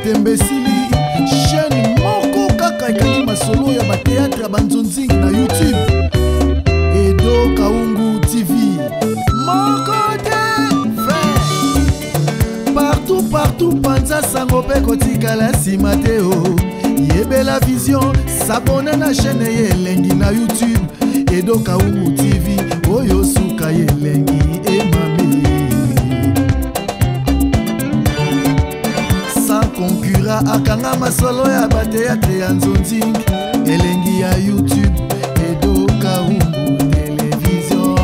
Tembesili chaîne moko kaka ekangi masolo ya bateatre ya banzonzingi na YouTube. Edo Kaungu TV moko te partout panza sango pe kotikala nsima te o. Yebela vision s'abonne na chaîne yelengi na YouTube. Edo Kaungu TV oyo suka yelengi emame. Sans concurrent akanga masolo ya bateatre ya nzonzingi elengi ya YouTube. Edo Kaungu télévision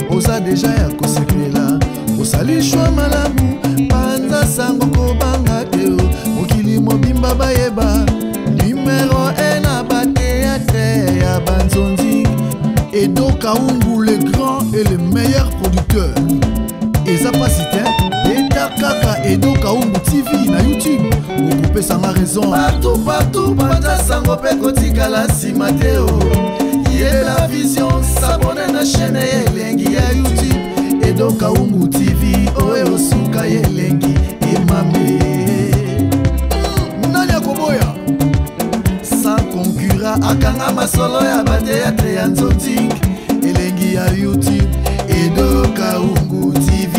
oza deja ya kosekela osali shwa malamu panza sango kobanga te o. Mokili mobimba bayeba numéro 1 na bateatre ya banzonzingi. Edo Kaungu le grand et le meilleur producteur. Eza pasite eta kaka Edo Kaungu TV na YouTube. Okoupe sanga raison partout panza sango pe kotikala nsima te o. Yela vision s'abonne na chaîne yelengi ya YouTube. Edo Kaungu TV oyo suka yelengi emame. Nani akoboya sans concurrent akanga masolo ya bateatre ya nzonzingi elengi ya YouTube. Edo Kaungu TV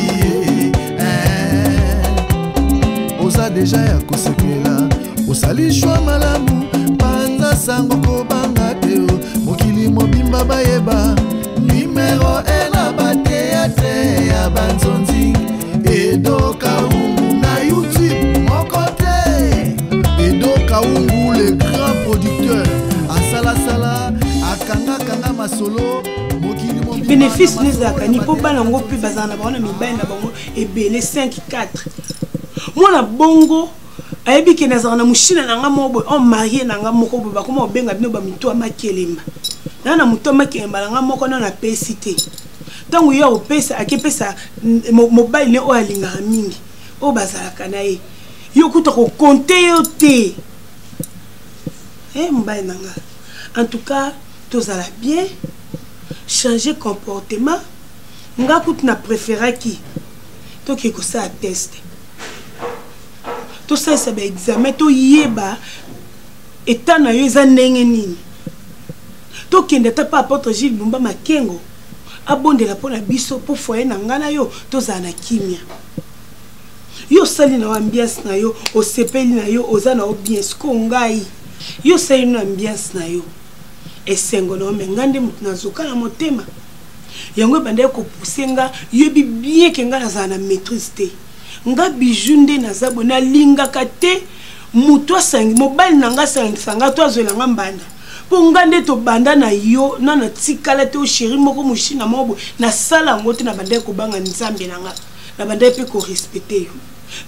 oza deja ya kosekela osali shwa malamu panza sango kobanga te o. Mokili mobimba bayeba numéro 1 na bateatre ya banzonzingi. Edo Kaungu na YouTube moko te. Edo Kaungu le grand producteur asalasala akanga masolo. Bénéfice les akani po balango pe bazana ba na mibanda bango ebele 5-4. Mwana bongo ayebi ke nazana mushina nanga mobo on marié nanga moko bo bakoma obenga bino ba mitu amakelemba. Na mutu amakelemba nanga moko na pesite. Tangu yo opesa akepesa mobile ne o alinga mingi. O bazala kana ye. Yo kuta ko compter yo te. Mobile nanga. En tout cas, tous à la bien. Changer comportement. Nga kout na préféra qui. To ki ko sa test. To ça ba examen to yeba état na yo za ndenge nini. To kende ta pa apôtre Gilles Lumba Makengo. Abondela pona biso po foyer na ngana yo to za na kimia. Yo sali na ambiance na yo, o sepeli na yo, oza na bien sko ngai. Yo sali na ambiance na yo. Esengo na ngande mutu na zoka na motema. Yango bande ko poussenga yebi bien ke ngana za na maîtrise te. Nga bijunde na zabo na linga kate mutu asangi mobile nanga sanga to azwela ngambanda. Po ngande to banda na yo na tikala te o chéri moko mushina mobo na sala ngote na bande ko banga nzambe nanga. Na bande pe ko respecter yo.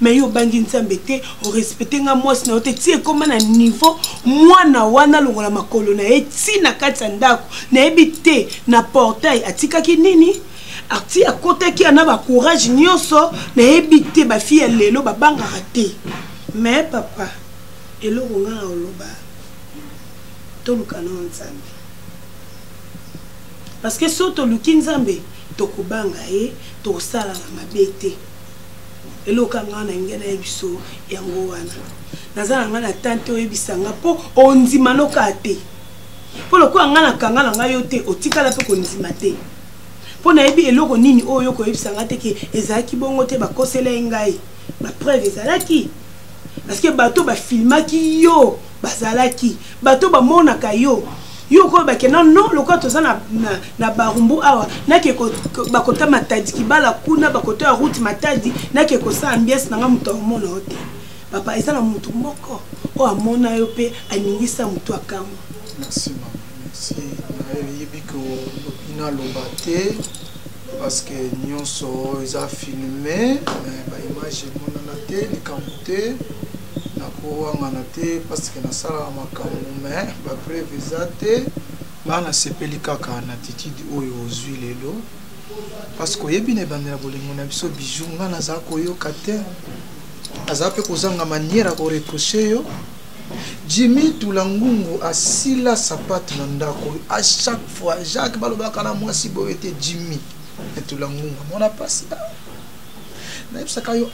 Mais yo bangi nzambe te o respecter nga mwasi na ote tie koma na niveau mwana wana longola makolo na eti na kati ndako na ebite na portail atika ki nini ati akota ki ana ba courage nyonso na ebite ba fille lelo ba banga raté. Mais papa elo nga oloba to lukana nzambe parce que soto luki nzambe to kubanga to sala na mabete. Elo kanga na ngena ebiso yango wana nazala ngana tante oyebisanga po onzima lokate po lokwa ngana kanga na ngayo te otikala pe konzima te po na ebi eloko nini oyo ko yebisanga te ke ezaki bongo te bakosela ngai ba preuve ezalaki parce que bato ba filmaki yo bazalaki bato ba monaka yo yo ko ba ke non lokwa toza na barumbu awa na ke ko bakota matadi kibala kuna bakota route matadi na ke ko sa ambiance nanga muto mona ote papa ezala mutu moko o amona yo pe aningisa mutu akango. Merci maman, merci. Yebiko ina lobate parce que nyonso eza filmé ba image mona na te likamute na ko ngana te parce que na sala makambo mais ba preuve ezate bana sepeli kaka na attitude oyo ozwi lelo parce que yebi ne bandela bolingo na biso bijou ngana za ko yo kate azape kozanga manière ko reprocher yo. Jimmy Tulangungu asila sapatu na ndako à chaque fois Jacques balobaka na mwasi boyete Jimmy et Tulangungu on a pas ça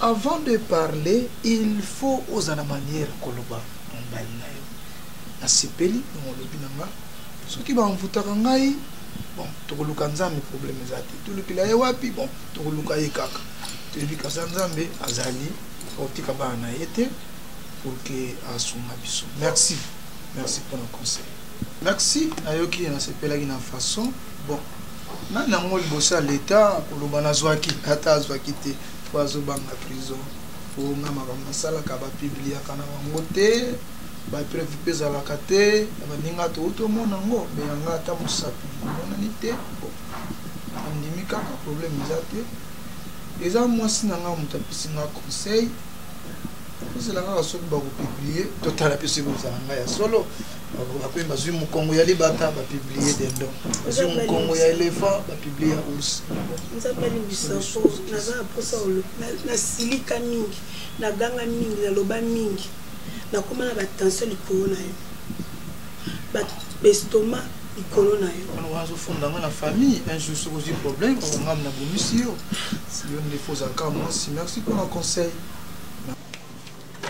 Avant de parler, il faut oser la manière koloba mbali na yo. Na sepeli on lobi nanga. Soki ba mvutaka ngai, bon, tokoluka nzambe problème ezati. Tulukila ye wapi, bon, tokoluka ye kaka. Toyebi kasa nzambe azali, otika ba na yete pour que asuma biso. Merci. Merci pour le conseil. Merci ayoki na sepelaki na façon. Bon, na nango libosa l'état koloba na zwaki, ata zwaki te. Banga prison pour nga makambo salaka ba publier kana bango te ba prévu za la kate ba ninga to mona ngo be nga ta musapi mona ni te bon andimi kaka problème ezate eza moi sinanga mutapisi nga conseil c'est la raison ba ko publier total pesi bo za nga ya solo après bazui mu Kongo ya libata ba publier dendo bazui mu Kongo ya éléphant ba publier ours nzapeli biso naza posa na silika mingi na ganga mingi na loba mingi na koma na ba tension likolo na yo ba estoma likolo na yo on va se fondre dans la famille un jour sur aussi problème on va na bomisio si on ne faut encore moi merci pour le conseil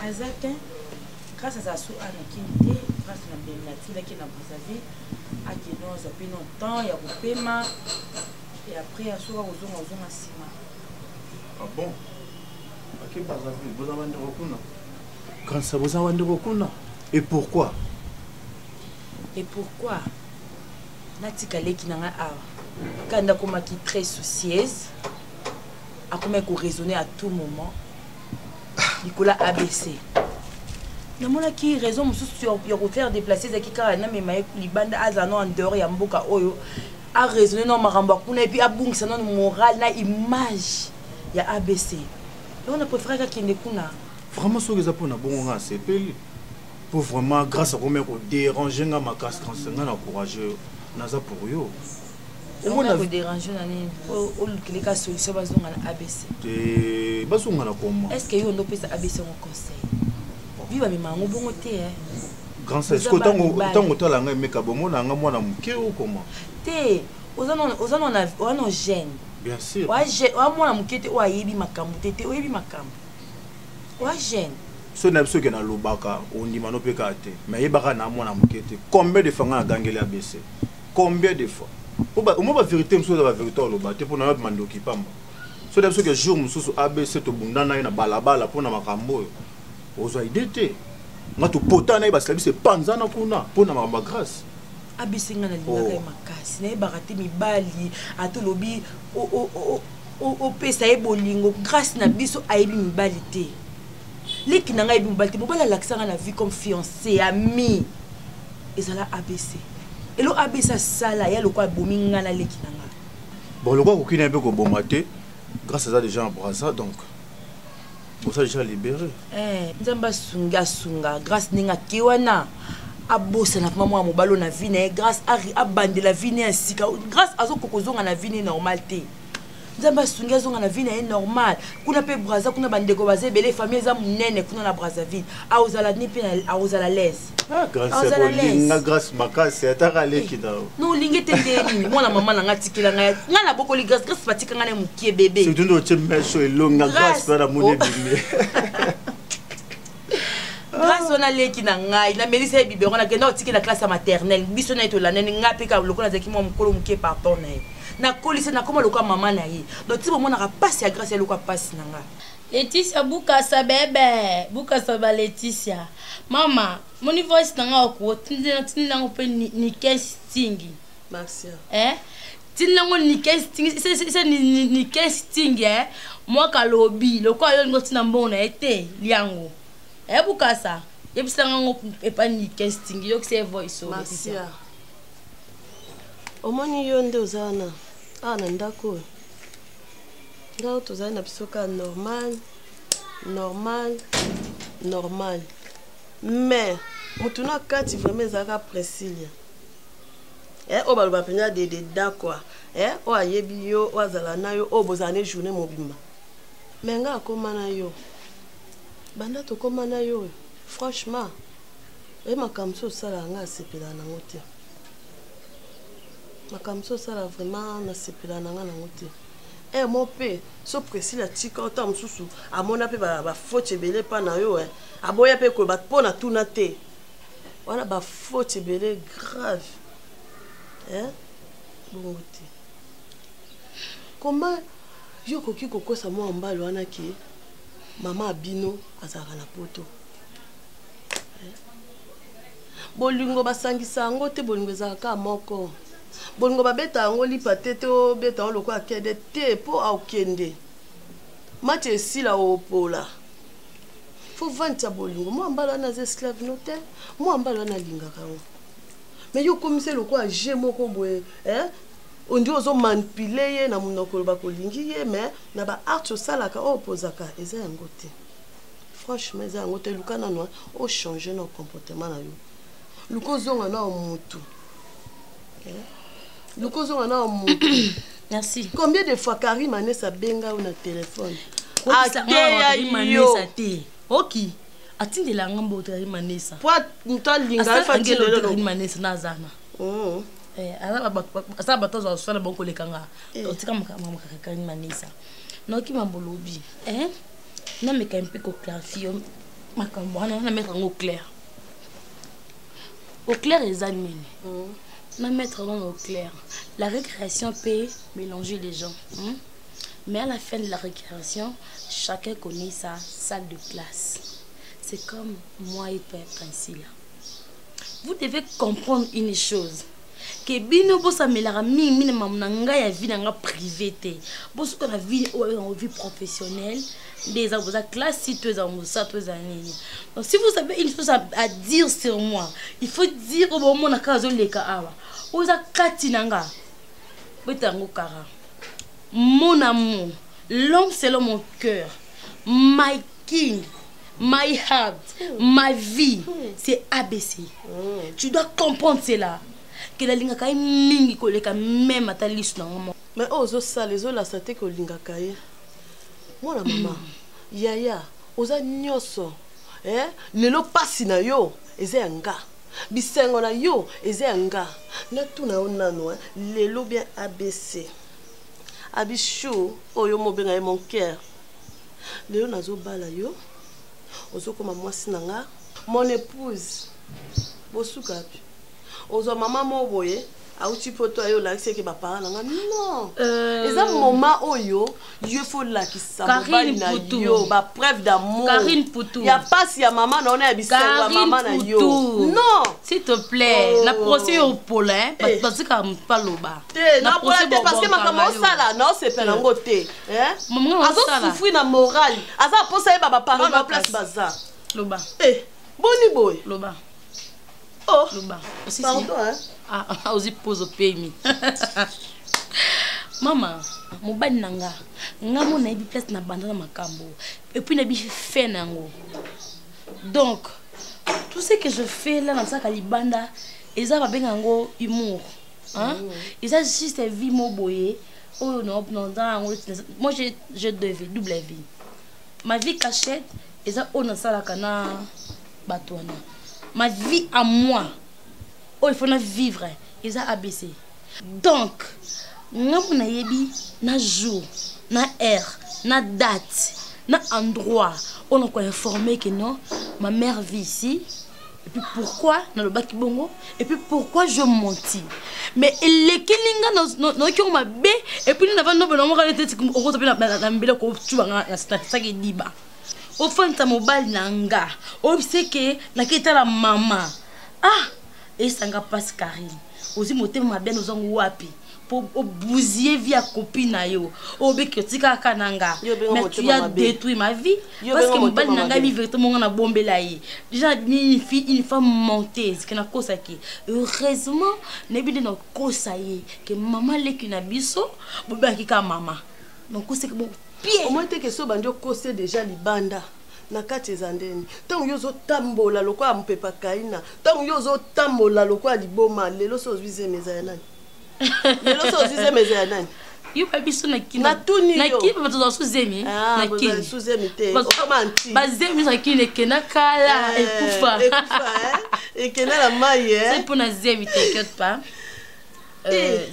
Azake grâce à sa sou anakinte grâce na benatila qui na Brazzaville a qui nous a pris longtemps il y a paiement et après à sou ozonga sima. Ah bon? OK Brazzaville vous avez ndokuna. Quand ça vous avez ndokuna et pourquoi? Et pourquoi? Natika leki nanga awa. Kanda koma qui très soucieuse a comment ko raisonner à tout moment. Nicolas ABC. Namona qui raison sur faire déplacer zaki kana mais mai libanda azano en dehors ya mboka oyo a raisonner non maramba kuna et puis a bungisa non moral na image ya ABC. Donc on a préféré kende kuna. Vraiment ce que ça pour na bonga sepeli. Pour vraiment grâce à comment ko déranger nga makasi quand nga na courageux naza pour yo. On a dérangé nani au klika solution bazonga na ABC. Et bazonga na comment? Est-ce que yo ndo pesa ABC en conseil? Viva mi mango bongo te grand c'est ce que tango tala nga meka bongo na nga mwana muke ou comment? Te ozano jeune. Bien sûr. Wa mwana muke te wa yebi makambo te oyebi makambo. Wa jeune. Ce n'est pas ce que na lobaka on dit mano peka te. Mais yebaka na mwana muke te. Combien de fois nga gangeli ABC? Combien de fois? Au moins la vérité monsieur la vérité au lobate pour na mandoki pamba. So dem so que jour mususu ABC to bundana na balabala pour na makambo. Ozo idete. Nga to potana ba sabi se panzana kuna pour na makamba grâce. ABC nga na linga makasi na barate mibali atolobi o pesa e bolingo grâce na biso ayebi mibali te. Liki na nga yebi mibali te bobala laksanga na vie comme fiancé ami. Ezala ABC. Et l'eau a baissé ça là, il y a le quoi bominga na leki nanga. Bon, le quoi qu'on a un peu bombarder, grâce à ça déjà en Brazza donc. Pour ça déjà libéré. Nzamba sunga grâce ninga kiwana. A bossa na maman mobalo na vie grâce a bande la vie ne sika grâce à zo kokozonga na vie normalité. Nzamba sunga zonga na vie normal. Kuna pe Brazza kuna bandeko baze bele famille za munene kuna na Brazzaville. A ozala ni pe a ozala l'aise. Ah, grâce makasi atakale kidao. Non lingete ndeni mwana mama na ngatikila nga na bokoli grâce patika nga na mukie bébé. C'est tout autre mecho elonga grâce para mone bimé. Grâce on a leki na ngai na melisa e biberon na kenda otiki na classe maternelle biso na etola nene nga peka lokola zaki mo mukolo mukie pardon na kolise na koma lokola mama na ye. Donc ti bomona ka passe ya grâce lokola passe na nga. Laetitia Bukasa bébé, Bukasa ba Laetitia. Mama, mon voice nanga ko tinanga pe ni casting. Merci. Tinanga ni casting, c'est ni casting moi ka lobby, le ko yo ngoti na mbona ete liango. Bukasa, yebisanga ngo e pa ni casting, yo que c'est voice over. Merci. Omoni yo nde ozana. Na ndako. Là, tu as une absolument normal. Mais, tu n'as qu'à te vraiment ça précis. On va le faire des d'accord. On a yébio, on a zalanayo, on a besoin journée mobimba. Mais nga comment na yo? Banda to comment na yo? Franchement, ma kamso sala nga sepela na ngote. Ma kamso sala vraiment na sepela na nga na ngote. Eh mon père, so précis la tika ota mususu amona pe ba faute belé pa na yo aboya pe ko ba pona tuna te. Wana ba faute belé grave. Bon te. Comment yo koki kokosa mo mbalo wana ki mama abino azaka na poto. Bolingo basangisa ngo te bolingo ezaka moko. Bolingo babeta ngo lipa tete o beta loko akede te po akende. Mate esila opola. Faut vendre bolingo. Moi mbala na esclave notel. Moi mbala na lingaka ngo. Mais yo komise loko a moko boye, on dit ozo manipuler na munoko ba kolingi ye mais na ba art salaka opozaka eza yangote. Franchement eza yangote lukana no o changer nos comportements na yo. Lukozonga na mutu. Lukozonga na mutu. Merci. Combien de fois Karim Anessa benga ou na téléphone? Karim Anessa te. OK. Atinde la ngambo Karim Anessa. Pour mutal linga fatile le Karim Anessa nazana. Asa batozo osana bonko lekanga. Otika mama Karim Anessa. Noki mambolobi. Na meka mpe ko clarifier makambo wana na mettre en clair. Au clair les animés. Na mettre au clair. La récréation peut mélanger les gens. Mais à la fin de la récréation, chacun connaît sa salle de classe. C'est comme moi et Père Princila. Vous devez comprendre une chose. Que bino bosa melara mi mamnanga ya vie nanga privée. Bosa ko na vie professionnelle. Des vos classe si tu es en moussa tu es en ligne. Donc si vous avez une chose à dire sur moi, il faut dire au moment na kazo leka awa. Oza katinanga. Betango kara. Mon amour, l'homme selon mon cœur. My king, my heart, ma vie, c'est ABC. Tu dois comprendre cela. Que la linga kai mingi ko leka même à ta liste na maman. Mais ozo ça les la santé ko linga kai. Moi la maman, yaya, oza nyoso, lelo pasi na yo, eze anga, bisengo na yo, eze anga, na tout na onano, lelo bien ABC, abisho, oyo mo benga mon cœur, lelo nazo bala yo, ozo koma mwasi nanga, mon épouse, bosukapi, ozo maman mo boye. Auti poto ayo la que ba parents nga non eza moment oyo il faut la ki sa na yo ba preuve d'amour Karine Poutou ya passe ya maman na ona ya bisengo maman na yo non s'il te plaît la procès au pôle parce que pas loba na procès parce que makama osala non c'est pas nango te maman azo souffrir na morale aza posa ba parents na place baza loba boni boy loba oh loba pardon aussi pose au pays. Maman, mon ban nanga, ngamo na ibi place na banda na makambo, et puis na bi fait nango. Donc, tout ce que je fais là dans ça kalibanda, ils a pas bengango humour, hein? Ils a juste vie mo boyé. Oh non, moi j'ai deux vies, double vie. Ma vie cachette, ils a on ça la kana batouana. Ma vie à moi. Oh, il faut na vivre. Ils a ABC. Donc, nous na yebi na jour, na heure, na date, na endroit. On a informé que non, ma mère vit ici. Et puis pourquoi na le baki bongo? Et puis pourquoi je mentis? Mais les kilinga no qui ont ma bé. Et puis nous n'avons pas de nombre de têtes comme au retour na mbele ko tu banga na ça qui diba. Au fond ta mobile nanga. Au c'est que na kita la maman. Ah. Et ça n'a pas Karine. Aussi moté ma bien aux ongles wapi pour bousiller via copine yo. Obe que tika kananga. Mais tu as détruit ma vie parce que mon bal nanga mi véritablement na bombe là yi. Déjà une femme monteuse qui na kosa ki. Heureusement nebi de no kosa yi que maman le ki na biso boba ki ka maman. Donc c'est que bon pied. Au moins te que so bandio kose déjà libanda. Na kati ezandeni tango yozo tambola lokwa ampepa kaina tango yozo tambola lokwa liboma lelo so zize meza ya nani lelo so zize meza ya nani yo pa biso na kina na tuni yo na kiba bato so zemi na kina so zemi te omanti bazemi na kina kena kala ekufa ekena la maye c'est pour na zemi t'inquiète pas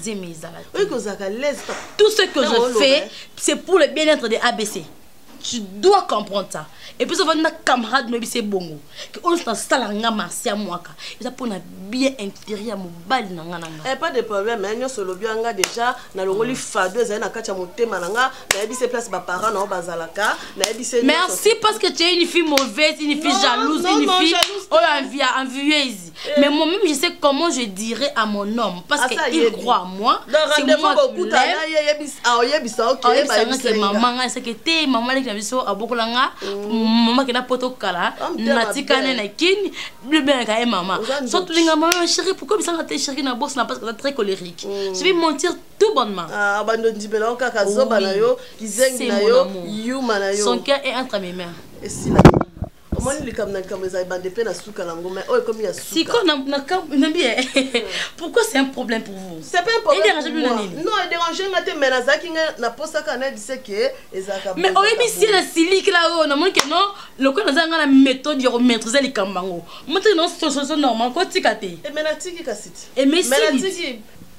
Zemizala. Oui, que ça laisse. Tout ce que je fais, c'est pour le bien-être des ABC. Tu dois comprendre ça. Et puis, ça va être camarade, mais c'est bon. On s'en salanga marcia moaka. Et ça pour un bien intérieur, mon bal nanga. Eh, pas de problème, mais nous sommes bien déjà. Na longoli fado, ça na kacha monté malanga. Na ebi se place ba parents na bazalaka. Na ebi se. Merci parce que tu es une fille mauvaise, une fille jalouse, une fille envieuse. Mais moi-même, je sais comment je dirais à mon homme parce qu'il croit à moi. C'est moi qui l'aime. C'est maman, c'est que t'es maman qui a beaucoup langa. Maman qui n'a pas tout kala. Natikane na kini. Le bien quand maman. Surtout les maman chérie, pourquoi ça t'es chérie na bosse parce que t'es très colérique. Je vais mentir tout bonnement. Ah abandon di bela ka kazoba na yo, kizengi na yo, yuma na yo. Son cœur est entre mes mains. Et si la comment les kamna kameza bande pe na suka na ngoma oh comme il y a suka. Si quand na bien. Pourquoi c'est un problème pour vous? C'est pas un problème. Il dérange plus non, il dérange ngate mais na zaki na posa kana dit que ezaka. Mais au ici la silique là on a moins que non, le quoi na la méthode de maîtriser les kambango. Maintenant c'est normal quoi tikate. Et mais na tiki kasiti. Et mais si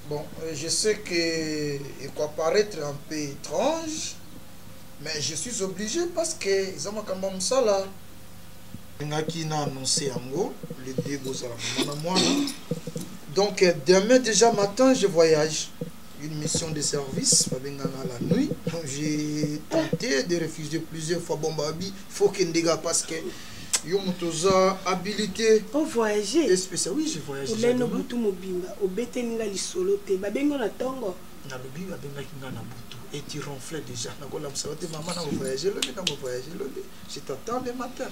bon, je sais que il peut paraître un peu étrange, mais je suis obligé parce que ils ont quand ça là. Qui n'a annoncé le début donc demain déjà matin je voyage une mission de service à la nuit. J'ai tenté de refuser plusieurs fois bon babi il faut qu'il dégage parce que yo motoza habilité au voyager spécial. Oui, je voyage déjà no butu mobimba obeteninga lisolo te babengo na tongo na lobi babenga kinga na butu et tu ronfles déjà na kola msaote maman na voyager je t'attends le matin.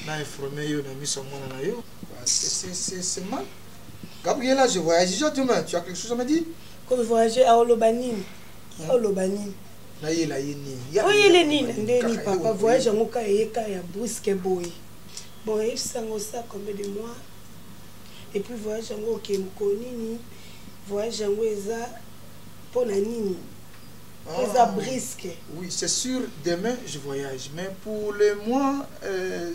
Na informé yo na miso mona na yo c'est mal. Gabriela, je voyage déjà demain. Tu as quelque chose à me dire? Quand voyager à Olobanine. À Olobanine. Na yela yeni. Oui, ndeni papa voyage ngoka yeka ya brusque boy. Bon, il sango ça combien de mois? Et puis voyage ngo ke mkonini. Voyage ngo eza pona nini? Oui, c'est sûr, demain je voyage. Mais pour les mois,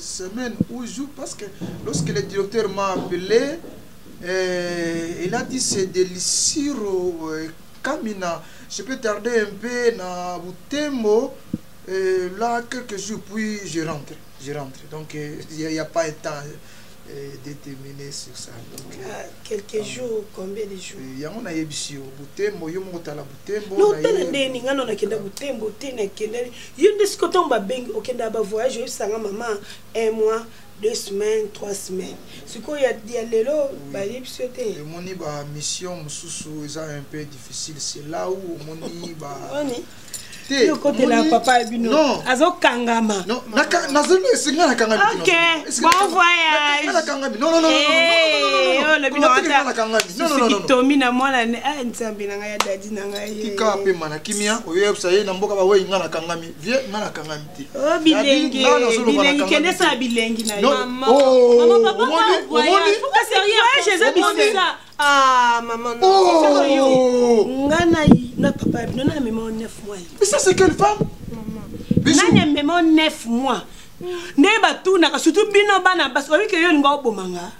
semaines ou jours, parce que lorsque le directeur m'a appelé, il a dit c'est de l'issiro Kamina. Je peux tarder un peu dans Butembo. Là, quelques jours, puis je rentre. Donc, il n'y a pas un temps déterminé sur ça. Donc, quelques jours, combien de jours? Il y a un aïebisi au Butembo, il y a un Butembo. Non, il y a un Butembo, il y a un voyage, maman, 1 mois, 2 semaines, 3 semaines. Ce qu'il y a dit, le moni ba mission mususu est un peu difficile. C'est là où moni ba. Le côté là, papa Bino. Non. Azo kangama. Non. Nazoni singa na kangami. Ok. Bon voyage. Non. Oh, le Bino ata. Non. Tomi na mwana ah nzambi na ngaya dadi na ngaya. Tika pe mana kimia oyo saye na mboka ba we ngana kangami. Vie ngana kangami ti. Oh bilengi kende sa bilengi na yo. Maman. Oh. Maman voyage. Pourquoi sérieux? Je sais ça. Ah maman non. Ngana na papa Bino na maman 9 mois. Mais ça c'est quelle femme? Maman. Nanya maman 9 mois. Neba tuna surtout Bino bana parce que yo nga obomanga.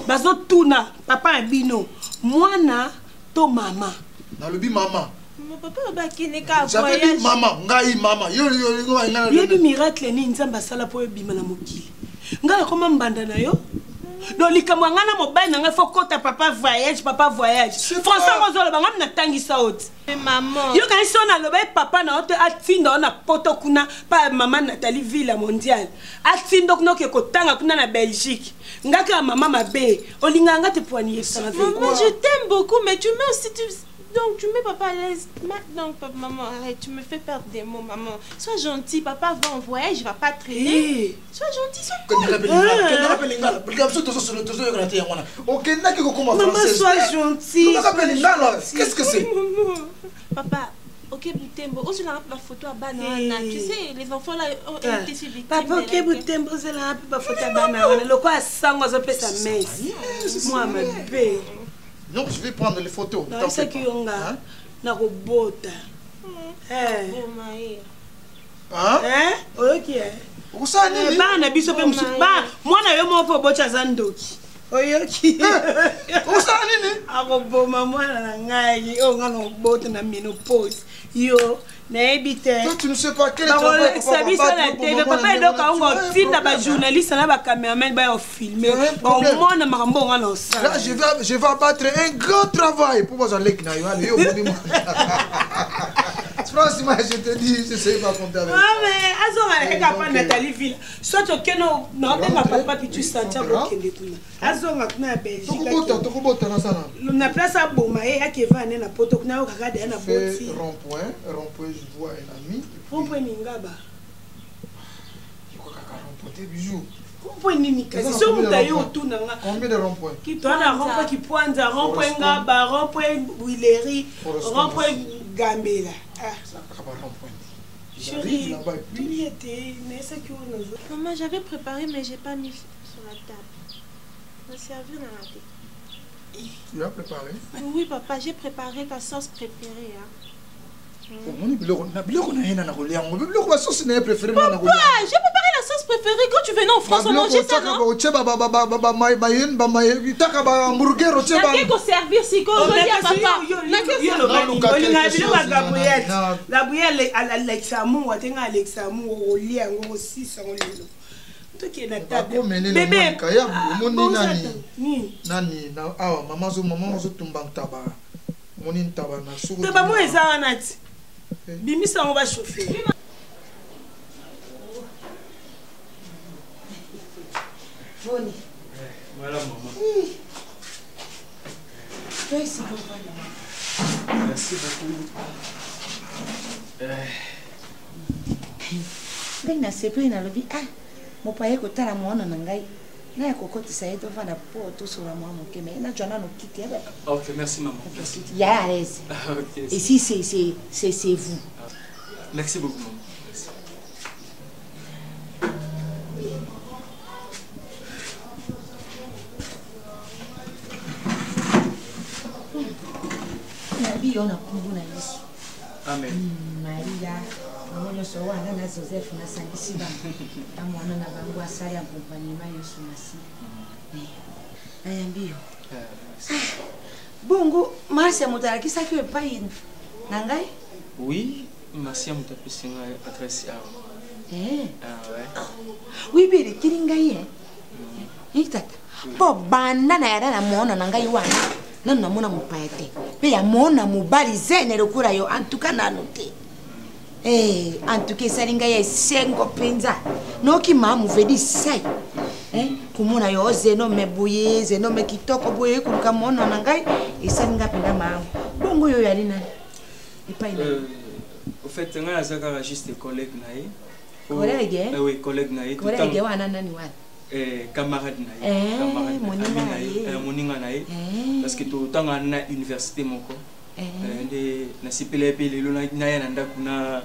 Bazo tuna papa Bino mwana to mama. Na lobi mama. Mon papa ba kineka voyage. J'avais dit maman, ngai mama. Yo ngana. Yebi miracle ni nzamba sala po bima na mokili. Ngala koma mbanda na yo. No likamwa ngana mobile nga faut kota papa voyage. François Mozolo bangam na tangisa oti. Maman. Yo kan sona loba papa na oto atinda na poto kuna pa maman Nathalie Ville mondiale. Atinda kuno ke kotanga kuna na Belgique. Ngaka maman mabe. Olinga ngate poigner ça. Maman, je t'aime beaucoup mais tu mets aussi donc tu mets papa à l'aise. Maintenant papa maman arrête, tu me fais perdre des mots maman. Sois gentil, papa va en voyage, il va pas traîner. Sois gentil, Maman, sois gentil. Qu'est-ce que c'est? Papa, ok Butembo, on se la photo à banana. Tu sais, les enfants là ont été sur victimes. Papa, ok Butembo, on se la photo à banana. Le quoi sang, on se fait sa messe. Moi, ma belle. Non, je vais prendre les photos. Non, c'est que on a na robota. Ok. Usani. Ba na biso pe musu. Ba, moi na yo mo po bocha zandoki. oyoki osala nini akoboma mwana na ngai oyo nga na obota na ménopause yo nayebi te toi tu ne sais pas quel bakolekisa biso na tv papa edoka ongo otinda bajournaliste na bacameraman baya ofilme omona makambo onga na osala là je vais abattre un grand travail pour bozwa leki na yo ale yo omoni franchement je te dis je sais pas compter avec mais azonga eka pa Nathalie Ville soit okeno naobenga papa pitu Santiago okende kuna azonga kuna ya Belgique tokobota na sana na place aboma ye akeva ne na poto kuna yo kaka de na boti rond-point je vois un ami rond-point Mingaba yoko kaka rond-point te bijou rond-point nini kasi so mutayo otuna nga combien de rond-point kitwana rond-point Kipwanza rond-point Ngaba rond-point Bouileri rond-point Gambela Chérie, maman, j'avais préparé, mais j'ai pas mis sur la table. On va servir dans la tête. Tu as préparé? Oui, papa, j'ai préparé ta sauce préférée. Hein. Papa, j'ai préparé la sauce préférée. Quand tu venais en France, on mangeait ça, non? Il y a qu'à servir si quand je dis à papa. La bouillette Alexamou, Alexamou, bébé maman tumbantaba moni ntaba na suku taba mo eza nati bimisa on va chauffer Boni voilà maman merci beaucoup Ngai na sepe na lobi mopaye kotala mwana na ngai na ya kokotisa ye tovanda po tosola mwa moke me na jwana no kiti ebe. Ok, merci maman. Ya à l'aise. Ok. Et si c'est vous. Merci beaucoup maman. Merci. Nabi ona kumbu na Yesu. Amen. Maria Mwana so wana na Joseph na sangisi ba. Amwana na bangu asali accompagnement Yesu masi. Ayambio. Bongo Marcia mutala kisa kiwe pain. Nangai? Oui, Marcia mutapisi ngai adresse ya. Ouais. Oui bele kiringa ye. Itata. Po banda na yara na mwana nangai wana. Nana mona mupaete. Pe ya mona mubali zene lokura yo antuka na note. Antuke salinga ya sengo penza. Noki mamu vedi sai. Kumuna yo zeno mebuye, zeno mekitoko buye kuruka mona nangai isalinga penda mamu. Bongo yo yali nani? Ipaina. Au fait, nga azaka juste collègue nae. Collègue? Oui, collègue nae. Collègue wana nani wana? Camarade nae. Camarade moninga nae. Parce que tout temps na université moko. Nde nasipele pe lelo na ya nanda kuna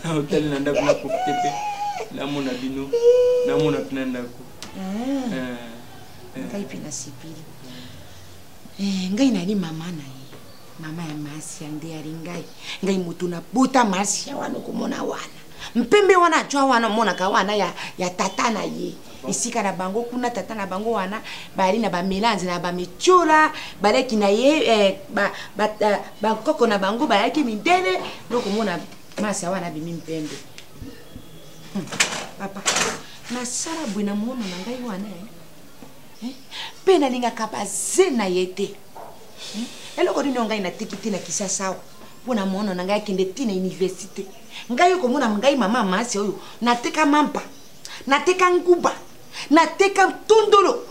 na hotel nanda kuna profiter na mona bino na mona pinanda ko ngai pina sipili ngai nani mama na ye mama ya masi ande ari ngai mutu na buta masi ya wana komona wana mpembe wana jwa wana mona ka wana ya tata na ye isika na bango kuna tata na bango wana bali na ba melange na ba michura baleki na ye ba koko na bango baleki mindele loko mona masi wana bimi mpembe papa na sara bwina mono na ngai wana pena linga kabaze na yete eloko dino ngai na tikiti na kisasa pona mono na ngai kende tina université ngai ko mona ngai mama masi oyo nateka mampa nateka nguba nateka tundolo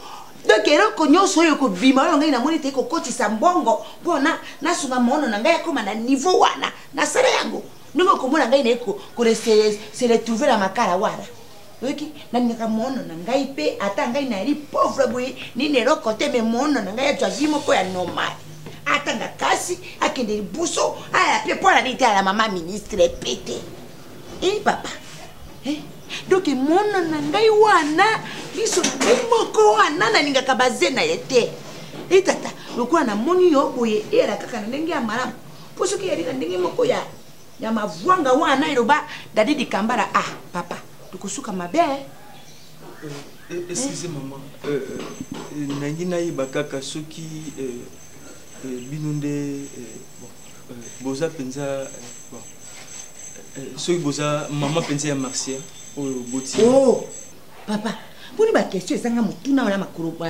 donc eloko nyonso oyo ko bima oyo ngai na moni te ko kotisa mbongo pona nasunga mono na ngai akoma na niveau wana na sara yango ndiko ko mona ngai na ko se retrouver la makala wana oki nanga mono na ngai pe ata ngai na ri pauvre boy ni nero côté me mono na ngai ya jimo ko ya normal atanga kasi akende buso aya pe pour la nité à la maman ministre pété papa donc mono na ngai wana biso ngai moko wana na ninga kabaze na yete tata lokwa na moni yo boye era kaka na ndenge ya malamu poso ke yari na ndenge moko ya mavwanga wana iloba dadi dikambara papa tukusuka mabe Excusez maman. Nangi nayiba kaka soki binonde boza penza soki boza maman penza ya Marcia oyo boti. Oh papa, poni ba question ezanga motuna wala makorobo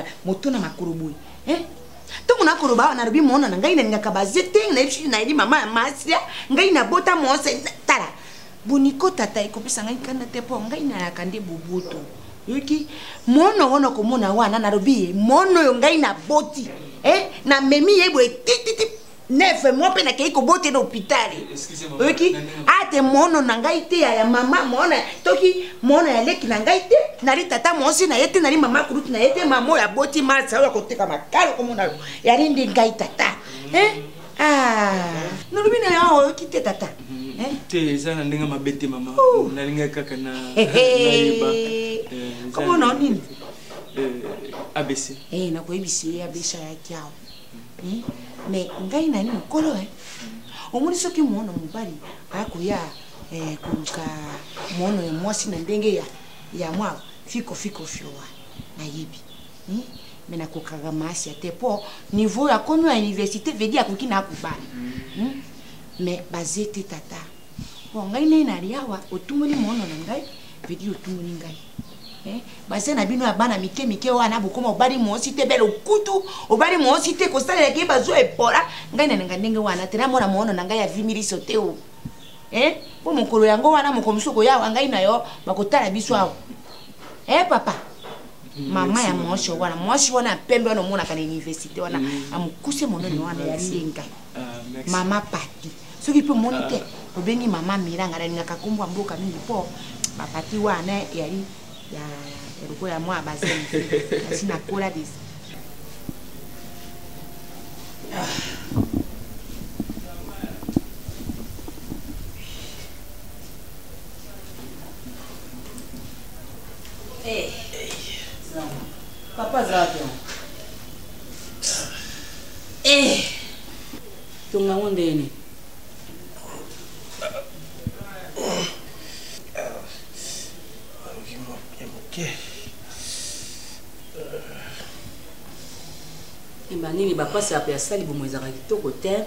Tongo na koroba na rubi mona na ngai na ngaka bazete na ishi na ili mama Marcia ngai na bota mose tala. Boniko tata ikopesa ngai kana tepo ngai na yakande bubuto. Yuki mono wono komona wana na rubi mono yo ngai na boti na memi yebo titi nefe mope na keiko bote na hopitali. Yuki ate mono na ngai te ya mama mona toki mono ya leki na ngai te na ri tata mosi na yete na ri mama kuruti na yete mamo ya boti Marcia wa koteka makalo komona ya rindi ngai tata no rubi na yo kite tata te zana ndinga mabete mama na linga kaka na iba comment on dit ABC na ko ABC ABC ya kiao mais ngai nani mukolo omoni soki muona mubali akuya kuluka muono ya mwasi na ndenge ya mwa fiko fiwa na yibi mena kokaga Marcia te po niveau ya kono ya université vedi akoki na akubana mais bazete tata bon ngai ne na riawa otumoni muono na ngai vedi otumoni ngai base na bino ya bana mike wana bokoma obali mwasi te belo kutu obali mwasi te kosalela ke bazo ebola ngai na ndenge wana tena mona muono na ngai ya vimiriso te o po mokolo yango wana mokomsoko yawa ngai na yo bakotala biso awo papa mama ya mwasi wana pembe wana mona kana université wana amukuse monono wana ya linga mama pati soki pe moni te obengi mama miranga na linga kakumbwa mboka mingi po bapati wana yali ya ruko ya mwa bazeni asina kola des Papa Zabio. Tunga ngondeni. Nini bapasi ape asali bomwezaka kitoko te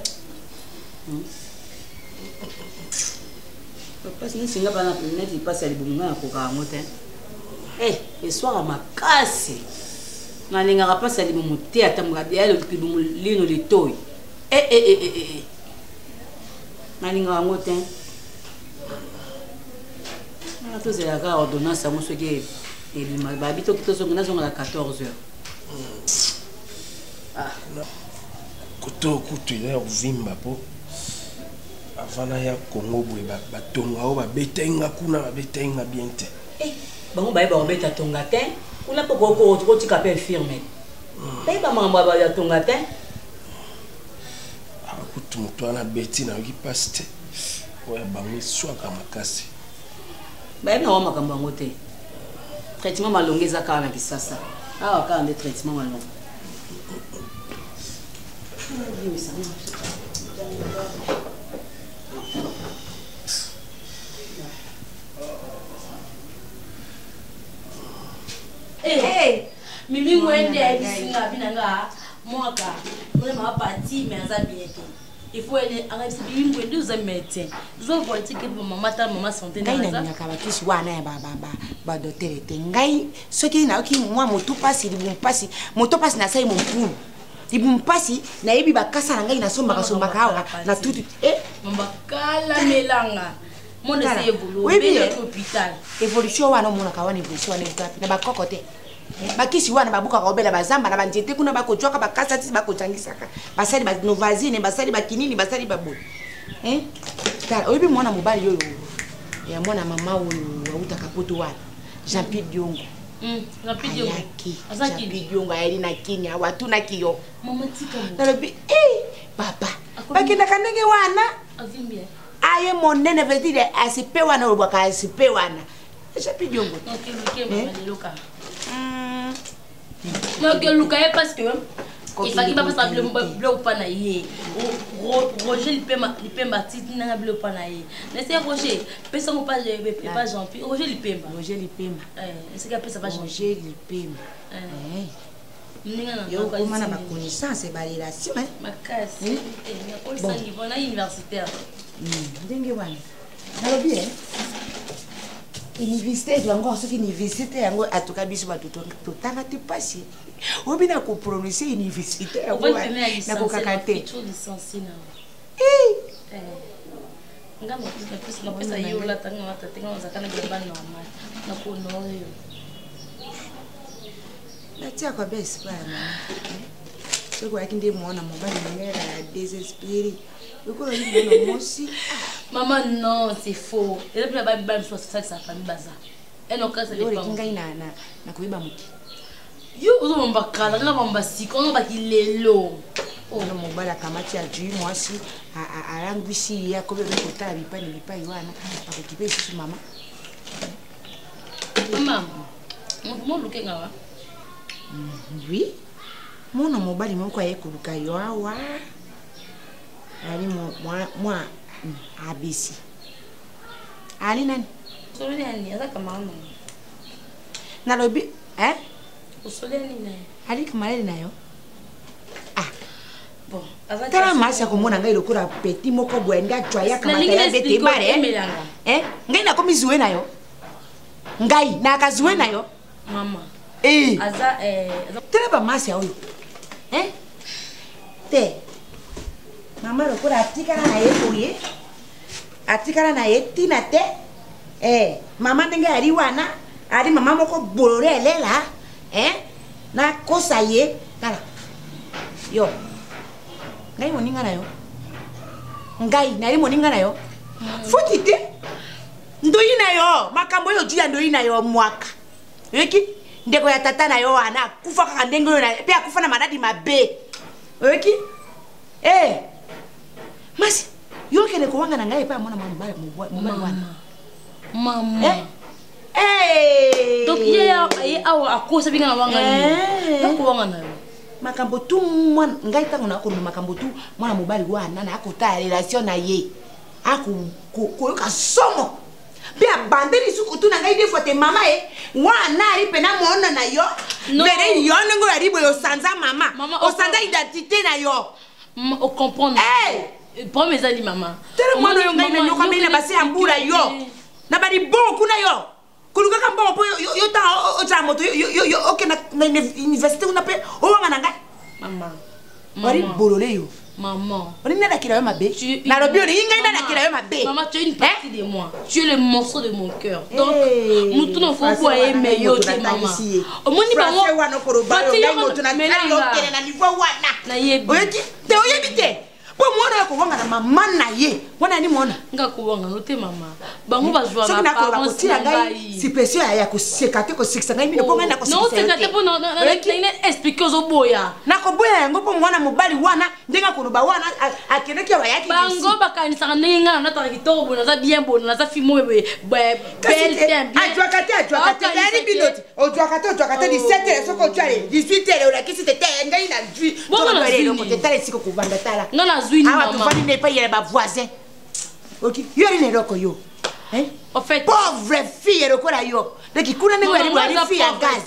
bapasi nisinga bana neti pasi ali bomunga na koka yango te eswaka makasi nalingaka pasi ali bomu te atamboka yalokibomu lino litoi nalingaka yango te tozelaka ordonnance yango soki ebima babi toki nazongala 14 heures Koto kutu ya kuvimba po avana ya Kongo boye batonga o babetenga kuna babetenga bien te bango baye ba obeta tonga te kuna po ko tika pe firme baye ba mamba ya tonga te kutu mutu ana beti na ki paste oya bango swaka makasi baye na wa makambo yango te traitement malongeza kaka na bisasa awa kaka nde traitement malongo Mimi mwende bisinga binanga mwaka mwe mapati menza biete il faut aller en reste bibi mwende uza médecin zo politique pour maman ta maman santé na za ngai na kabakisi wana ya ba docteur te ngai soki na oki mwa moto pasi moto pasi na sai mompunu ibumpasi na yebi bakasa na ngai na somba kawa na tutu mbakala melanga monde se évolue be hôpital évolution wana mona kawana évolution wana etapi na bakoko te bakisi wana babuka ka obela bazamba na banjete kuna bakojwaka bakasa tisi bakojangisaka basali ba novazine basali bakinini basali baboy tala oyebi mwana mobali yoyo ya mwana mama oyo auta kapoto wana Jean-Pierre Diongo Jean-Pierre Diongo ayeli na Kenya watu na kiyo mama tika nalobi papa bakenda kanenge wana avimbia aye monene vedire asipe wana obaka asipe wana Jean-Pierre Diongo no que Luca est parce que Il faut qu'il passe le bleu panaïe. Roger Lipemba titi na bleu panaïe. Laissez Roger, personne pas Jean-Pierre. Roger Lipemba. Roger Lipemba. Est-ce qu'il appelle ça pas Roger Lipemba. Yo comment na ba connaissance ba relation hein? Makasi. On s'en niveau na universitaire. Ndenge wana. Nalobi hein? Université yango soki université yango atuka biso ba totanga te pasi. Obina ko prononcer université yango na ko kakate. Tu licencié na. Ngamo plus na pesa yo la tanga mata tenga zakana gamba normal. Na ko no yo. La tia kwa besi pa mama. Soko yakinde muona mobali ngera désespéré. Uko ni muona mosi. Maman non, c'est faux. Et là la Bible soit ça sa famille baza. Et non quand ça dépend. Kinga ina na kuiba muki. Yo uzo mbakala na bamba siko no bakilelo. Oh no mobala kamati ajui mwasi arangwisi ya kobe ko tala bipa wana akokipe sisi mama. Maman. Mon luke ngawa. Oui. Mwana mobali moko ayekuluka yo awa. Ali moi ABC. Ali nani? Solo nani? Aza kama mama. Nalobi, Usole nani? Ali kamalele nayo. Bon, aza tala masa komona ngai lokura petit moko bwenga joya kama tala bete bare. Ngai na komi zuwe nayo. Ngai na kazuwe nayo. Mama. Aza tala ba masa oyo. Te. Mama lokura atikala na yekoye. Atikala na yetina te. Mama ndenge ari wana, ari mama moko bolore elela, na kosa ye, tala. Yo. Ngai moninga na yo. Ngai nari moninga na yo. Futi te. Ndoi na yo, makambo yo jia ndoi na yo mwaka. Yeki ndeko ya tata na yo wana kufa kaka ndenge yo na pe akufa na madadi mabe. Yeki Masi, yo kene ko wanga na ngai pa mona mama wana. Mama. Donc ye awa akosa binga na wanga ni. Yo ko wanga na yo. Makambo tu mwana ngai tango na ko makambo tu mwana mobali wana na akota relation na ye. Ko ka somo. Pe abandeli suku tu na ngai defo te mama wana ari pena mona na yo. Bere yo ngo ari bo yo sanza mama. O sanza identité na yo. O comprendre. Pour mes amis maman. Tere mwana yo ngai na nyoka mena basi ambura yo. Na bari bon kuna yo. Kuluka kamba po yo ta o cha moto yo okay na université una pe o wanga na ngai. Mama. Bari bolole yo. Maman. On n'a qu'à ma bé. Na robi on n'a qu'à ma bé. Maman, tu es une partie de moi. Tu es le morceau de mon cœur. Donc, nous tous nous faut voir meilleur que maman. Au moins ni maman. Na yebi. Oyebi te oyebi te. Pour moi na ko wanga na mama na ye. Wana ni mona. Nga ko wanga no te mama. Bango ba joa na parents na ngai. Si pression ya ko sekate ko seksa ngai mi ko ngana ko seksa. Non sekate po na expliquer zo boya. Na ko boya yango po mwana mobali wana ndenga ko ba wana akene ki wa yaki. Bango ba kanisa ninga na ta kitoko bona za bien bona na za fimo bel bien. Ajwa kate yani binoti. Ojwa kate 17h soko twale 18h la kisi te ngai na ju. Bona lelo ko te tale siko ko vanda tala. Ah, tu vas ne pas y aller, ma voisin. Ok, yo ni roko yo. En fait, pauvre fille roko la yo. Donc il kuna nengo ari fille à gaz.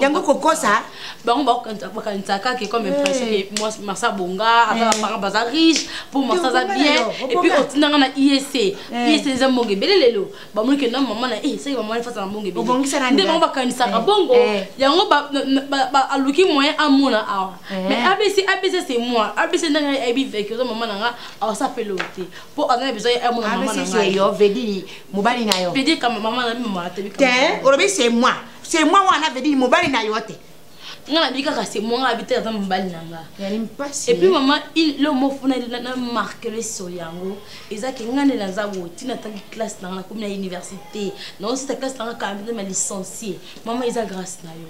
Yango kokosa, ba on ba kanisa ka ke comme impression que moi masa bonga, aka parents baza riche, pour masa za bien et puis otinanga na IEC. IEC za monge belelelo. Ba mo ke na maman na c'est maman fa za monge belelelo. Ndemo ba kanisa ka bongo. Yango ba aluki moyen amona awa. Mais ABC c'est moi. ABC ndanga ebi veke zo maman nga awa sa pelote. Pour on a besoin amona maman nga. C'est yo vedi mobali na yo. Vedi comme maman na maman te bi. Orobi c'est moi. C'est moi on a vedi mobali na yo te. Nga bika ka c'est moi habiter dans mobali na nga. Yani mpasi. Et puis maman il le mot fona na marquer le soyango. Ezaki ngane na za woti na tangi classe na comme na université. Non c'est classe na ka ma licencié. Maman eza grâce na yo.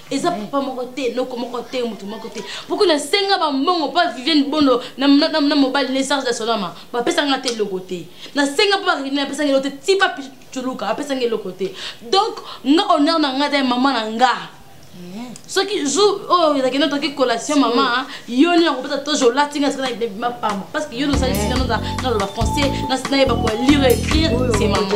Eza papa mon côté, non comme côté mon côté. Pourquoi na senga ba mbongo pas Vivienne Bondo na mobile naissance de solama. Ba pesa ngate le côté. Na senga pas na pesa ngate tipa chuluka, pesa ngate le côté. Donc nga honneur na ngate maman na nga. Ce qui joue, oh, il y a une collation, maman, il y a un peu de temps, je l'ai dit, parce que il y a une dans le français, dans le pas lire et écrire, c'est maman.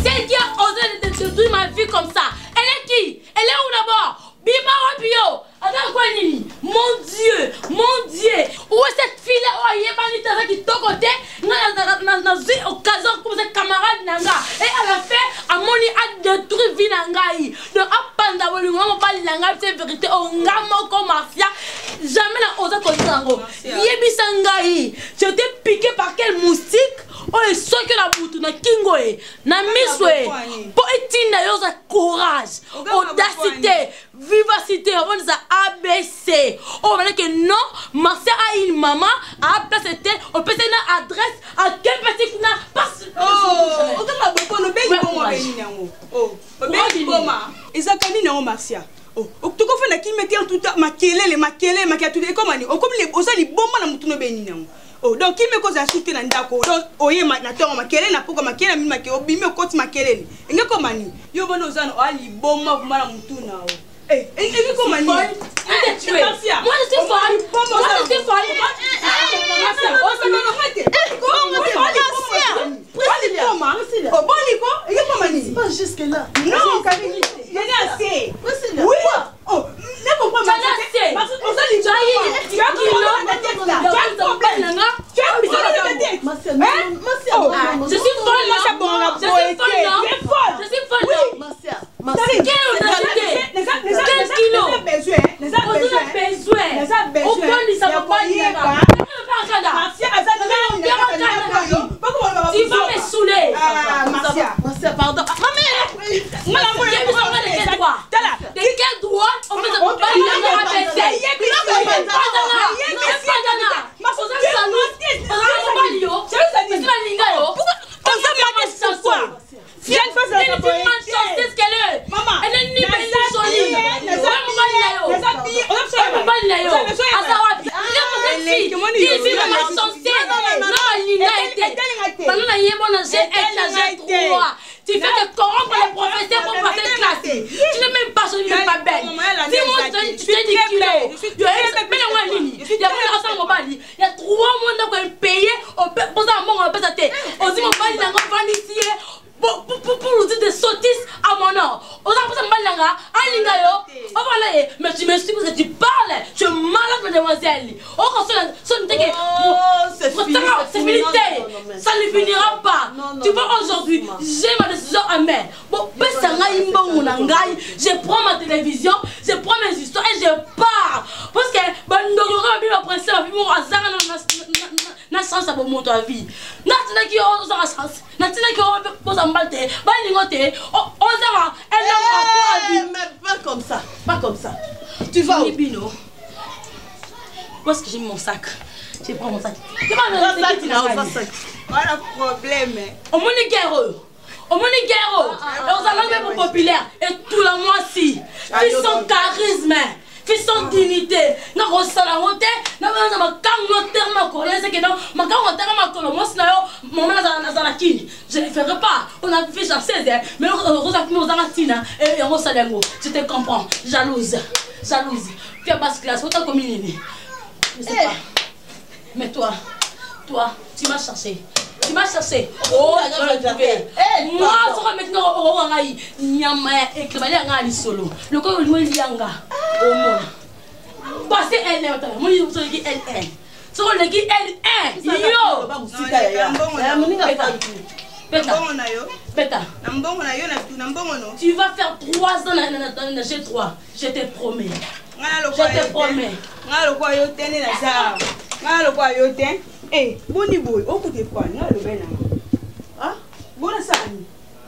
Celle qui a osé de détruire ma vie comme ça, elle est qui? Elle est où d'abord? Bima Wapio. Attends quoi Nini? Mon Dieu, où est cette fille-là? Oh, il y a pas une qui est côté. Dans une occasion comme cette camarade Nanga. Et elle a fait à mon a détruit vie Nangaï. Donc à Panda, on va pas Nanga, c'est vérité. On gamme comme mafia. Jamais n'a osé côté Nango. Yebi Sangaï. Tu étais piqué par quel moustique? Oh, et ce que la boutou na kingoé, na miswe, pour étiner yosa courage, audacité, vivacité, on dit ABC. Oh, on dit que non, ma soeur a une maman, a placé telle, on peut une adresse, à quel petit qu'on a passé. Oh, on a beaucoup de bébés pour moi. Oh, bébé pour moi. Ils ont connu non Marcia. Oh, tu comprends na qui mettait tout ma kelele, tout est comme on comme les osali bon na mutu no beni non. Oh, donc qui me cause à soutenir ndako donc oye na tongo makele na poko makele mi makele obimi okoti makele ni ngeko mani yo bono zana ali bomma vumana mutuna o eh ngeko mani moi je suis folle pas jusque là non Camille il est assez oui oh ne comprends pas je suis folle, tu vas me saouler. Pardon. De quel droit on peut te parler tu fais que corrompre les professeurs pour passer classe. Tu n'es même pas jolie, tu n'es pas belle. Dis-moi, tu t'es dit kilo. Il y a 3 mois qu'on paye. On peut poser un mot, on peut s'attendre. On dit, mon mari n'a pas ici. Pour nous dire des sottises à mon nom. On a posé un malanga, un lingayo. On va aller. Mais tu me suis parce que tu parles. Tu es malade, mademoiselle. Oh, c'est militaire. Ça ne finira pas. Tu vois, aujourd'hui, j'ai ma décision à main. Bon, je prends ma télévision, je prends mes histoires et je pars. Parce que, na chance pour mon vie. Na tina ki o za chance. Na tina ki o posa mbalte. Ba lingote. O za elle a vie. Mais pas comme ça. Pas comme ça. Tu vas où? Bino. Où est-ce que j'ai mis mon sac? Je prends mon sac. Voilà problème. Au monde guerreux. Au monde guerreux. On a langue pour populaire et tout la moitié. Qui sont charisme. Qui sont dignité. N'a pas ça honte. N'a pas ça ma quand terme coréen c'est que non ma quand terme ma colomo c'est là mon dans la kini. Je ne ferai pas. On a fait genre 16 mais on a mis aux aratina et on s'allait ngo. Je te comprends. Jalouse. Tu as basse classe, autant comme une. Je sais pas. Mais toi, tu m'as cherché. Oh, moi, je vais maintenant au Rangaï. Nyama et Kébali Rangaï solo. Le corps de Moulianga. Au monde. Passez L1. Moi, je vous dis L1. Sur le qui L1. Yo. Tu vas faire 3 ans dans G3. Je te promets. Eh, boni boy, okute kwa nga lo bena. Ah? Bona sani.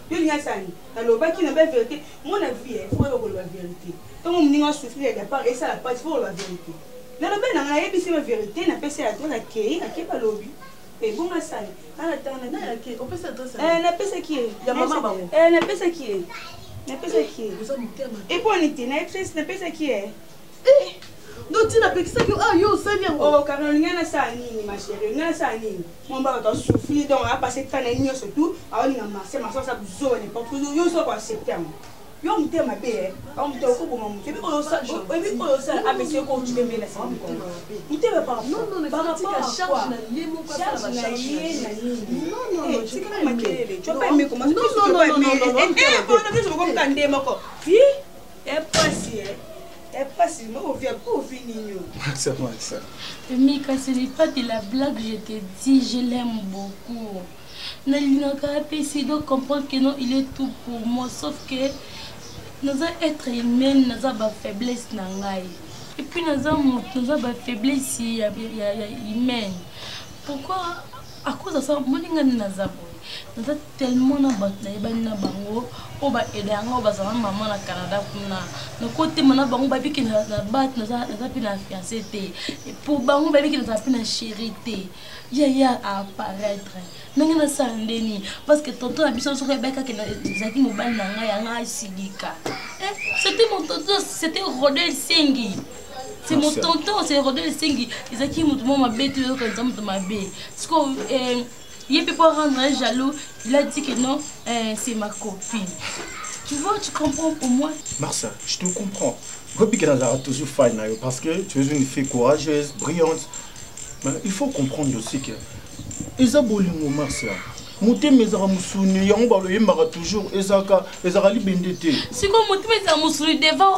yo linga sani nalobaki na vérité mon avis il faut que la vérité tant on ninga souffrir de part et ça la pas il faut la vérité nalobi na ngai ebisi la vérité na pesa ya toi na kei na keba lobi et bon ma sani ana tana na kei on peut s'adresser na pesa qui ya maman ba na pesa qui na pesa qui et pour nité na pesa qui donc tu n'as pas ça que ah yo ça vient oh quand on linga na sani ma chérie linga na sani mon ba ka souffrir donc a passer tant na nyo surtout a on linga marcher marcher ça zo n'importe où yo so ko accepter yo mute mabe on mute ko bon mute bi ko ça bi ko ça ABC ko tu me la ça mute ba pas non par rapport à charge na limo quoi ça va charger non c'est quand même tu vas pas aimer comment non bon on a vu comme quand ndé mako fi est passé est passé moi on vient pour finir c'est moi ça Mika, ce n'est pas de la blague, je te dis, je l'aime beaucoup. Nalinaka PC doit comprendre que non, il est tout pour moi, sauf que nous avons être humains, nous avons faiblesse nangai. Et puis nous avons faiblesse humaine. Pourquoi? À cause de ça, moi nous avons tellement na bango o ba edanga o ba sama maman na Canada kuna na côté mana bango ba biki na bat na za pina fiancé te pour bango ba biki na pina chérie te ya apparaître nangena sandeni parce que tonton a biso so Rebecca que zaki mobile na nga ya nga silika c'était mon tonton, c'était Rodel Sengi. C'est mon tonton, c'est Rodel Sengi. Zaki mutumo mabe tu ko nzamu mabe parce que il peut pas rendre jaloux. Il a dit que non, c'est ma copine. Tu vois, tu comprends pour moi? Marcia, je te comprends. Toujours fine parce que tu es une fille courageuse, brillante. Mais il faut comprendre aussi que Isabolimo Marcia. Mouté mes amusuni, yamba le yamba toujours ezaka libendete. Si comme mouté mes amusuni devant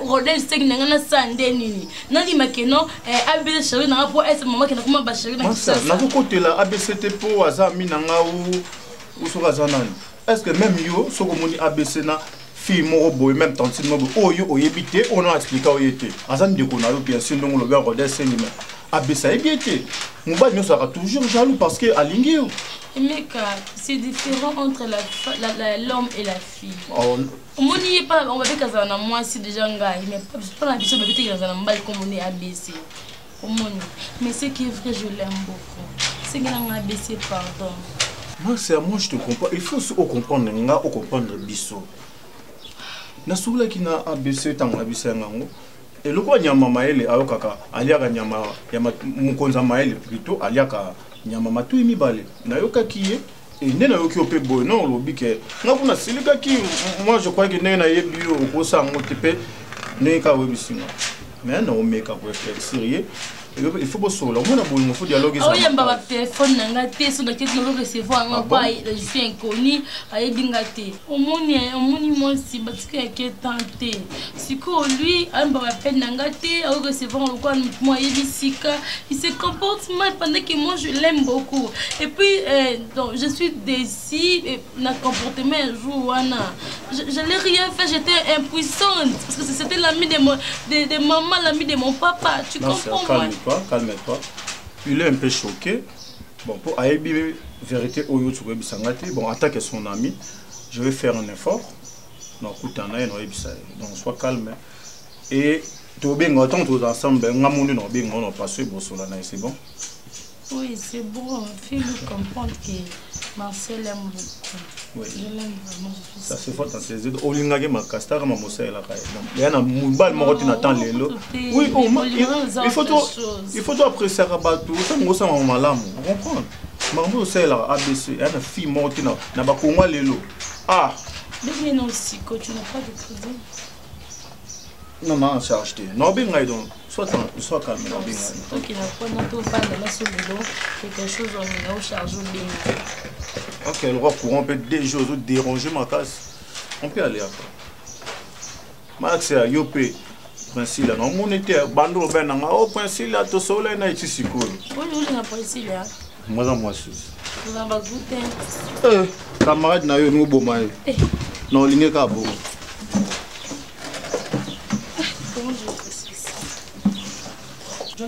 Rodel Seng nangana sandeni. Nali makeno ABC chéri nanga po est maman kena kuma ba chéri na kisa. Na côté là ABCT po azami nanga ou soka zanani. Est-ce que même yo soko moni ABC na fille moko boy même tantine moko oyo oyebité on a expliqué oyete. Azan de kona yo bien sûr ndongo le Rodel Seng mais ABC ebité. Mouba nous sera toujours jaloux parce que alingi yo. Mais c'est différent entre l'homme et la fille. On n'y est pas, on va dire que ça a moi si déjà mais pas la question de dire que ça a mal comme on est ABC. Mais ce qui est vrai, je l'aime beaucoup. C'est que l'on a ABC, pardon. Moi, je te comprends. Il faut aussi comprendre, on comprendre biso. Na soula qui na ABC tant ABC ngango. Et le quoi nyama maele ayokaka aliaka nyama yama mukonza maele plutôt aliaka nyama matu mibale nayoka kiye et nena yoki ope boy non lobi ke ngakuna silika ki moi je crois que nena yebi o kosa ngotepe neka webisinga mais na o meka pour être sérieux il faut pas solo moi na bon il faut dialoguer ça. Oh yamba ba téléphone nanga té so na ke no recevoir nga pa je suis inconnu ay bingate omoni moi si parce que est tenté si ko lui amba ba peine nanga té au recevoir quoi moi yebisika il se comporte mal pendant que moi je l'aime beaucoup et puis donc je suis déçue et na comportement un jour wana je n'ai rien fait, j'étais impuissante parce que c'était l'ami de maman, l'ami de mon papa, tu comprends moi? Calme-toi. Il est un peu choqué. Bon, pour Aïbi, vérité, Oyo, tu peux bon, attaquer son ami. Je vais faire un effort. Donc, sois calme. Et tu bien autant tous ensemble, c'est bon? Oui, c'est bon. Fais-le comprendre que Marcel aime beaucoup. Oui. Je l'aime vraiment. Ça se fait dans tes yeux. Olingage ma castar ma mossé la caille. Il y a un moubal morotin attend les lots. Oui, il faut apprécier Rabatou. Ça me ressemble à malam. Vous comprenez? Marmot c'est la ABC. Il y a une fille morotina. N'a pas comment les lots. Ah. Mais non aussi, quand tu n'as pas de crédit. Non, c'est acheté. Non, bien donc. Soit calme. Non, bien. Toi qui n'as pas de la sur le dos, quelque chose on est au charge bien. Ok, le roi courant peut déjà déranger ma casse. On peut aller après. Max, c'est Yopé. Principe là, non, on était bando ben nanga au principe là, tout soleil na ici si cool. Oui, na principe là. Moi suis. Vous en va goûter. Camarade na yo nous bomaye. Non, ligne ka bo. Comment je fais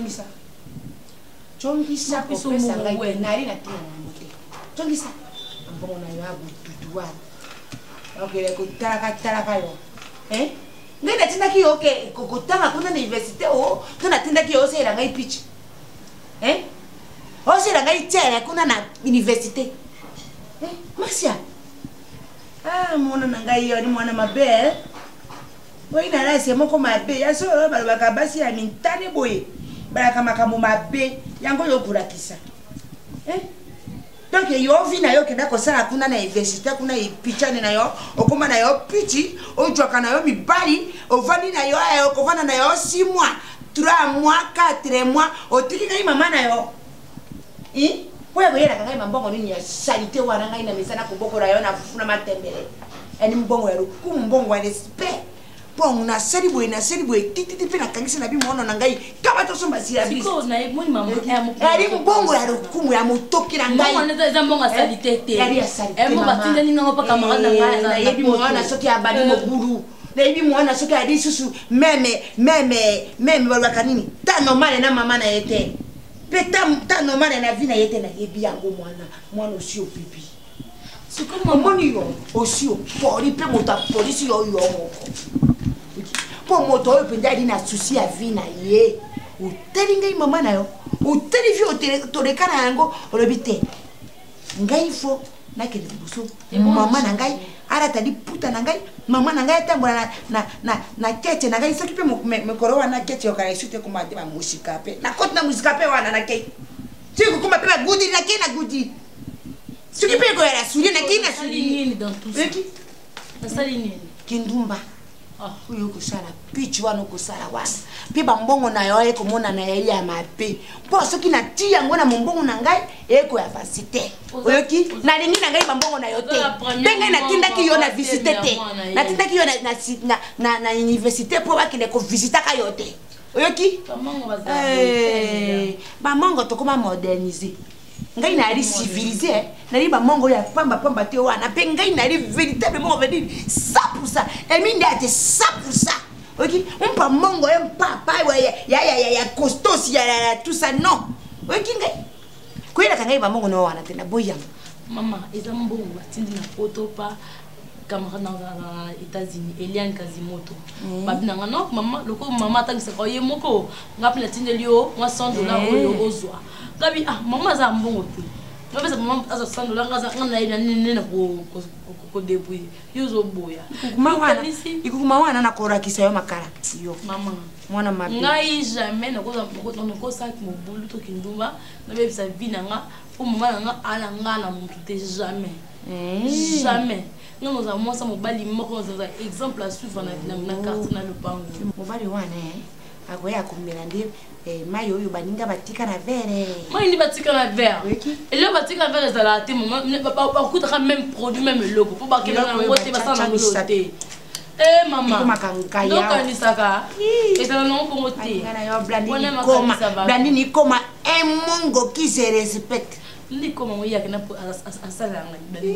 ça? John Gisa ko pesa ngai nari na tena. John Gisa. Ambongo na yo abu tutuwa. Ok, talaka yo. Ngai natinda ki yo ke kokotanga kuna na université o, to natinda ki yo se la ngai pitch. O se la ngai tshela kuna na université. Marcia. Ah, mwana ngai yo ni mwana mabe. Wai na rase moko mabe, ya so balaka basi ya mintane boye. Balaka makamu mabe, yango yo kurakisa. Donc yo vina yo kenda kosala kuna na université kuna ipichane na yo okoma na yo pichi ojwaka na yo mibali ovani na yo okovana na yo 6 mois 3 mois 4 mois otiki ngai mama na yo poya boyela ngai mambongo nini ya salite wana ngai na misana kobokora yo na funa matembele eni mbongo ya ruku mbongo ya respect bon na seri boy titi pe na kangisa na bi mono na ngai kaba to somba sira bi siko na moi mama eri mbongo ya rukumu ya motoki na ngai mbongo neza mbongo salite te eri ya salite mama batinda ninga ngopa camarade na ngai na yebi mwana soki abali moguru na yebi mwana soki adi susu meme balaka nini ta normal na mama na yete pe ta normal na vie na yete na yebi yango mwana osi opipi siko moni yo osi opori pe moto polisi yo moko po moto oyo penza ali na souci ya vie na ye oteli ngai mama na yo oteli vi tolekana yango olobi te ngai fo nakende liboso mama na ngai aratali puta na ngai mama na ngai atambola na kete na ngai soki mpe mekolo wana kete yokala esu te koma te bamusika mpe nakoti na musika mpe wana nakei soki kokoma mpe bagudiri nakei na gudiri soki mpe ekoyala suli nakei na suli kindumba oyo kosala pichi wana okosala wana mpe bambongo na yo ekomona na yeli ya mabe mpo soki nati yango na mombongo na ngai ekoya pasi te oyoki nalingi na ngai bambongo na yo te mpe ngai natindaki yo na visite te natindaki yo na université mpo bakende kovisitaka yo te oyoki bamongo tokoma modernise ngai nali civilisé nali bamongo ya pamba te wana mpe ngai nali véritablement on va dire 100% eminde ate 100%. Ok, mpa mongo papa ya costos ya tout ça non. Ok ngai kwela ngai bamongo no wana te na boyanga mama eza mbongo batindi na poto pa camarade na États-Unis Eliane Kazimoto babinanga no mama loko mama tangisa ko ye moko ngapela tindeli yo $100 oyo ozwa gabi mama za mbongo te ngapesa mama aza $100 ngaza ngana ina nene ko debui yozo boya ikukuma wana na korakisa yo makala yo mama mwana mabe ngai jamais na ko sa mo bulu to kindumba na bebisa binanga po mama nga ala ngana muntu te jamais jamais non za mosa mobali moko za exemple à suivre na carte na lupango mobali wana akoya kumela ndi mayo oyo baninga batika na verre mai ndi batika na verre et là batika na verre za la te maman ba kuta même produit même logo pour ba kena na ngote ba sana ngolote maman donc anisaka et ça non pour ngote ngana yo blandini koma un mongo qui se respecte ndi koma ngoya kena asala ngani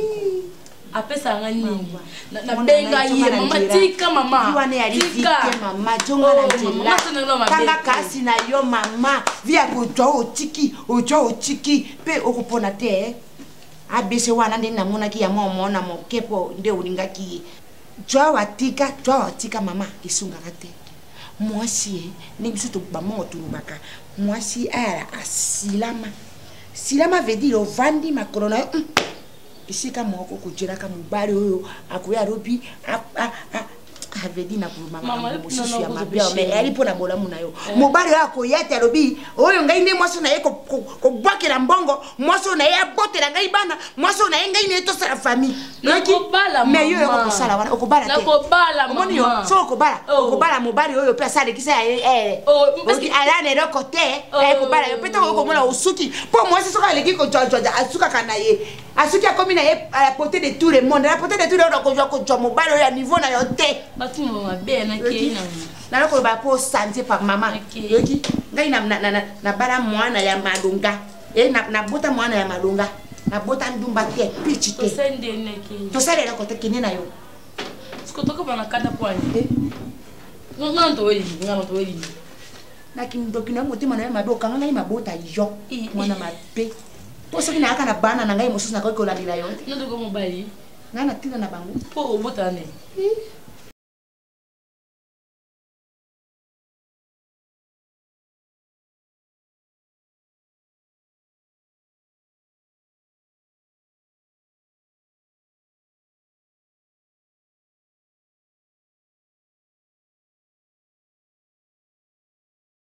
apesa ngani na benga ye mama tika mama tika mama jonga na jela kanga kasi na yo mama via kutoa otiki pe okupona te abese wana ndi namuna ki ya mona mokepo nde ulingaki jwa watika mama isunga kate mwasi ni biso ba moto lubaka mwasi ara asilama veut dire ovandi makorona isika moko kujira ka mubali oyo akuya robi avedi na mama mususu ya mabia me alipo na bolamu na yo mubali yako yete robi oyo ngai ndi mwaso na ye ko bwakela mbongo mwaso na ye abotela ngai bana mwaso na ye ngai ne to sala famille me yo ko sala wana okobala te okobala moni yo so okobala mubali oyo pe sala kisa oki ala ne roko te okobala yo peta ko mona usuki po mwaso soka leki ko jojo asuka kana ye asuki akomi na ye à la portée de tout le monde la portée de tout le monde ko jo mobali oyo niveau na yo te na ko ba po santé par maman yoki ngai na bala mwana ya malunga na bota mwana ya malunga na bota ndumba te pichi te to sale na ko te kinena yo sikotoka bana kata kwani ngano to weli na kindokina mutima na madoka ngai mabota yo mwana mabe po soki na aka na bana na ngai mosusu na ko landila yo ndo ko mobali ngai na ntina na bango mpo obotana ne